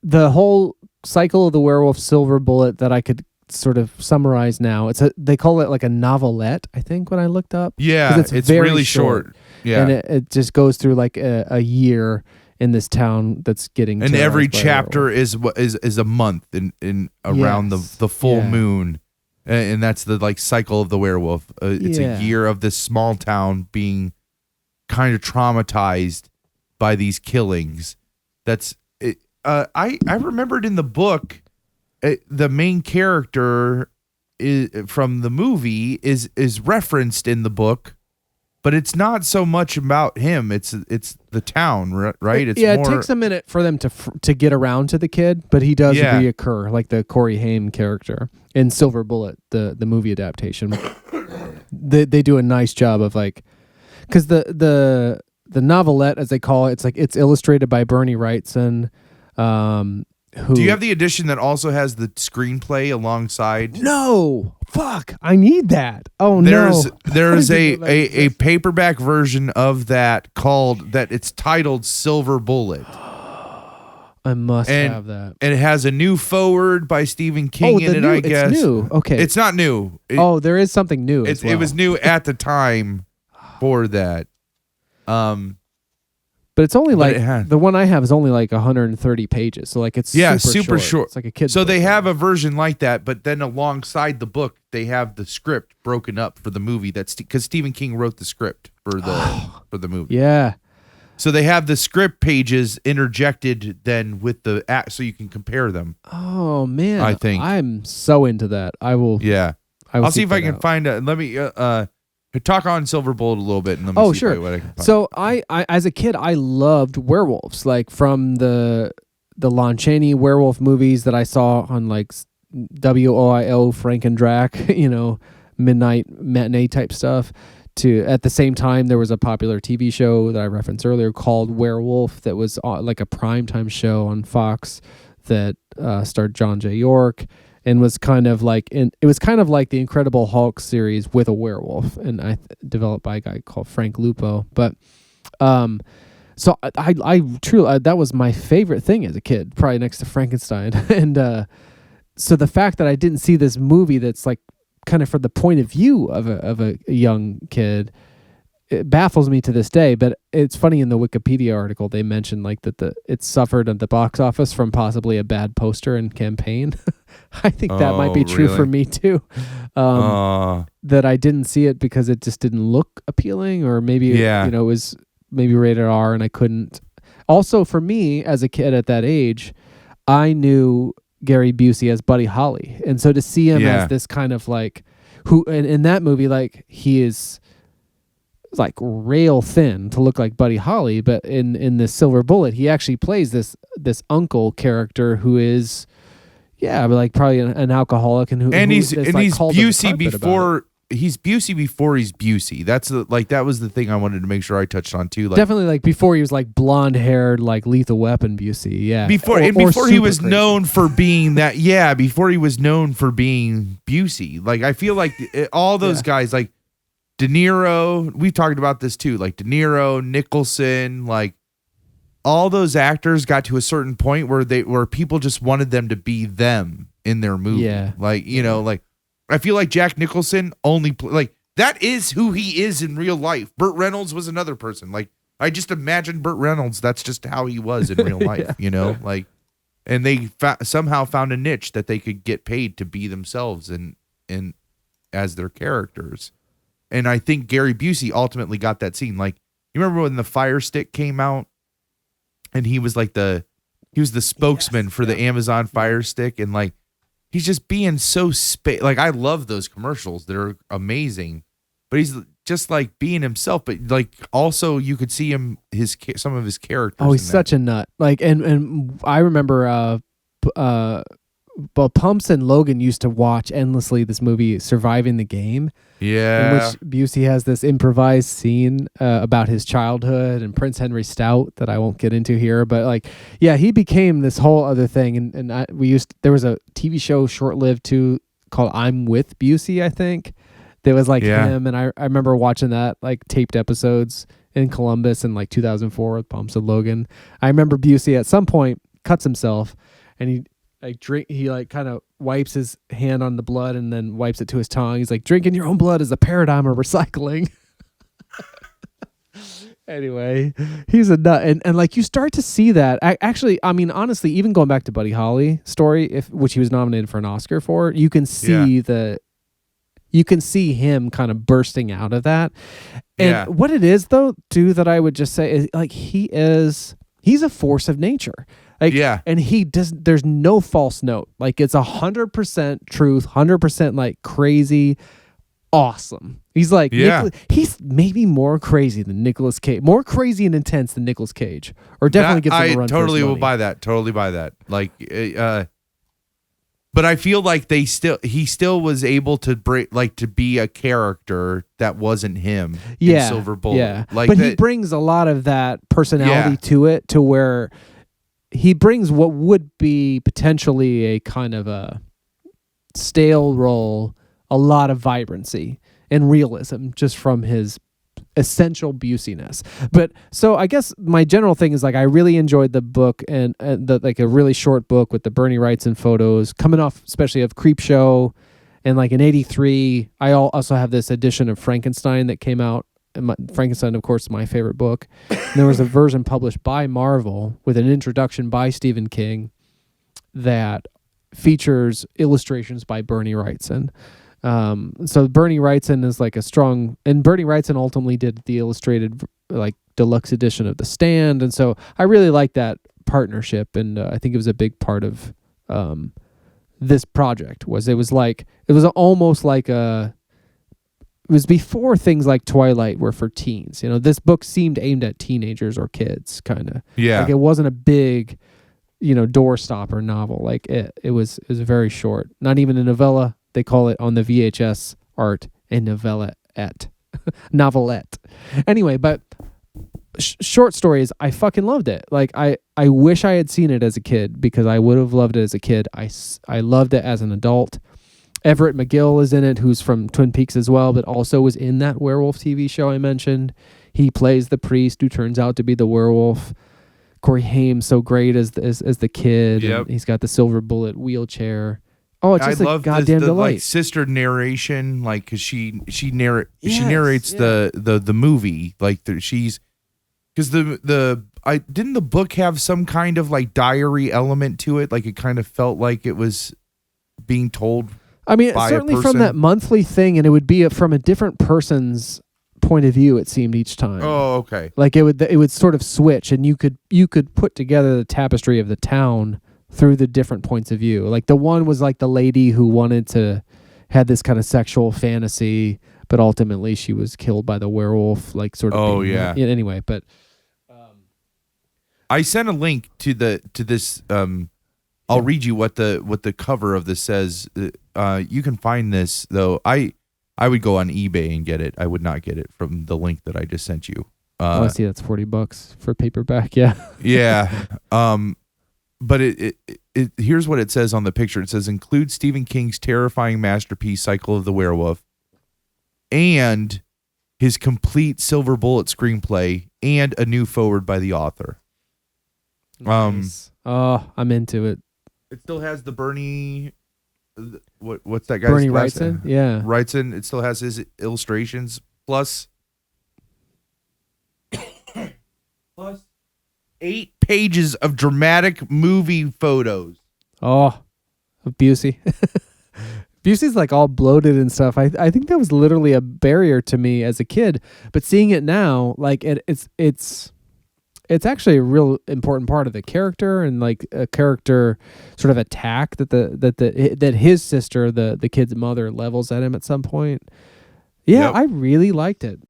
the whole cycle of the werewolf silver bullet that I could sort of summarize now. They call it like a novelette, I think, when I looked up. Yeah, 'Cause it's very really short. Yeah. And it just goes through like a year in this town that's getting and terrorized every by a chapter werewolf. is a month in around Yes. the full Yeah. moon. And that's the like cycle of the werewolf. It's Yeah. a year of this small town being kind of traumatized by these killings. That's it. I remembered in the book, the main character from the movie is referenced in the book, but it's not so much about him. It's the town, right? It's it more, takes a minute for them to get around to the kid, but he does Yeah. reoccur, like the Corey Haim character in Silver Bullet, the movie adaptation. they do a nice job of like, because the novelette, as they call it, it's illustrated by Bernie Wrightson. Who? Do you have the edition that also has the screenplay alongside? No, fuck! I need that. Oh There's no, there's I a, didn't know that a existed. paperback version of that it's titled Silver Bullet. I must and- have that. And it has a new forward by Stephen King in it, I guess. It's new. Okay. It's not new. There is something new. As well. It was new at the time for that. But it's only But like it had- the one I have is only like 130 pages. So like it's super short. It's like a kid's So book. they have a version like that, but then alongside the book, they have the script broken up for the movie. That's because Stephen King wrote the script for the movie. Yeah. So they have the script pages interjected then with the act, so you can compare them. Oh man. I think. I'm so into that. I will. Yeah, I will I'll see seek if I that can out. find a. Let me talk on Silver Bullet a little bit, and let me Oh see sure. what I can find. So I as a kid I loved werewolves, like from the Lon Chaney werewolf movies that I saw on like WOIO Frank and Drac, midnight matinee type stuff. To at the same time, there was a popular TV show that I referenced earlier called Werewolf that was like a primetime show on Fox that starred John J. York and was kind of like the Incredible Hulk series with a werewolf, and developed by a guy called Frank Lupo. But so I truly that was my favorite thing as a kid, probably next to Frankenstein, and so the fact that I didn't see this movie that's like kind of from the point of view of a young kid, it baffles me to this day. But it's funny, in the Wikipedia article they mentioned like that it suffered at the box office from possibly a bad poster and campaign. I think that might be true really? for me too. That I didn't see it because it just didn't look appealing, or maybe it was maybe rated R and I couldn't. Also, for me as a kid at that age, I knew Gary Busey as Buddy Holly, and so to see him as this kind of like who in that movie, like he is like rail thin to look like Buddy Holly, but in this Silver Bullet he actually plays this uncle character who is like probably an alcoholic and he's Busey before he's Busey. That's that was the thing I wanted to make sure I touched on too. Like, definitely like before he was like blonde haired like Lethal Weapon Busey. Yeah. Before he was known for being that. Yeah. Before he was known for being Busey. Like I feel like all those guys like De Niro. We've talked about this too. Like De Niro, Nicholson. Like all those actors got to a certain point where people just wanted them to be them in their movie. Yeah. Like like. I feel like Jack Nicholson only that is who he is in real life. Burt Reynolds was another person. Like I just imagine Burt Reynolds. That's just how he was in real life, like, and they somehow found a niche that they could get paid to be themselves and as their characters. And I think Gary Busey ultimately got that scene. Like, you remember when the Fire Stick came out and he was like the spokesman for the Amazon Fire Stick, and like, he's just being so like I love those commercials. They're amazing, but he's just like being himself. But like also you could see him some of his characters. Oh, he's such a nut. Like and I remember Pumps and Logan used to watch endlessly this movie Surviving the Game. Yeah. In which Busey has this improvised scene about his childhood and Prince Henry Stout that I won't get into here, but like, yeah, he became this whole other thing. And there was a TV show short-lived too called I'm With Busey, I think. That was like him, and I remember watching that like taped episodes in Columbus in like 2004 with Pumps and Logan. I remember Busey at some point cuts himself, and he like he like kind of wipes his hand on the blood and then wipes it to his tongue. He's like, drinking your own blood is a paradigm of recycling. Anyway, he's a nut, and like you start to see that. Actually, I mean, honestly, even going back to Buddy Holly story, which he was nominated for an Oscar for, you can see you can see him kind of bursting out of that. And what it is though, too, that I would just say is like he's a force of nature. Like, and there's no false note. Like it's 100% truth, 100% like crazy. Awesome. He's like, he's maybe more crazy than Nicolas Cage, more crazy and intense than Nicolas Cage, or definitely gives him a run. I totally will buy that. Totally buy that. Like, but I feel like he still was able to to be a character that wasn't him. In Silver Bullet. Yeah. Like, but he brings a lot of that personality to it, to where he brings what would be potentially a kind of a stale role, a lot of vibrancy and realism just from his essential Buseyness. But so I guess my general thing is like I really enjoyed the book and like a really short book with the Bernie Wrightson photos coming off, especially of Creepshow, and like in '83 I also have this edition of Frankenstein that came out. And Frankenstein, of course, is my favorite book. And there was a version published by Marvel with an introduction by Stephen King that features illustrations by Bernie Wrightson. So Bernie Wrightson is like and Bernie Wrightson ultimately did the illustrated like deluxe edition of The Stand, and so I really like that partnership, and I think it was a big part of this project. It was almost like it was before things like Twilight were for teens. You know, this book seemed aimed at teenagers or kids, kind of. Yeah, like it wasn't a big, doorstopper novel. Like it was very short, not even a novella. They call it on the VHS art a novelette. Novelette. Anyway, but short stories, I fucking loved it. Like I wish I had seen it as a kid, because I would have loved it as a kid. I loved it as an adult. Everett McGill is in it, who's from Twin Peaks as well, but also was in that werewolf TV show I mentioned. He plays the priest who turns out to be the werewolf. Corey Haim's so great as the kid. Yep. He's got the silver bullet wheelchair. Oh, it's just a goddamn delight. Like sister narration, like cause she narrates the movie, like she's because didn't the book have some kind of like diary element to it? Like it kind of felt like it was being told. I mean, certainly from that monthly thing, and it would be from a different person's point of view. It seemed each time. Oh, okay. Like it would sort of switch, and you could put together the tapestry of the town through the different points of view. Like the one was like the lady who had this kind of sexual fantasy, but ultimately she was killed by the werewolf, like sort of. Oh, yeah. Anyway, but I sent a link to this. I'll read you what the cover of this says. You can find this though. I would go on eBay and get it. I would not get it from the link that I just sent you. I see. That's $40 for paperback. Yeah. Yeah. But it here's what it says on the picture. It says, include Stephen King's terrifying masterpiece, Cycle of the Werewolf, and his complete Silver Bullet screenplay, and a new forward by the author. Nice. I'm into it. It still has the Bernie. What's that guy's Bernie Wrightson? Yeah, Wrightson. It still has his illustrations plus 8 pages of dramatic movie photos. Oh, Busey. Busey's like all bloated and stuff. I think that was literally a barrier to me as a kid, but seeing it now, like it's actually a real important part of the character, and like a character sort of attack that his sister, the kid's mother, levels at him at some point. Yeah, yep. I really liked it.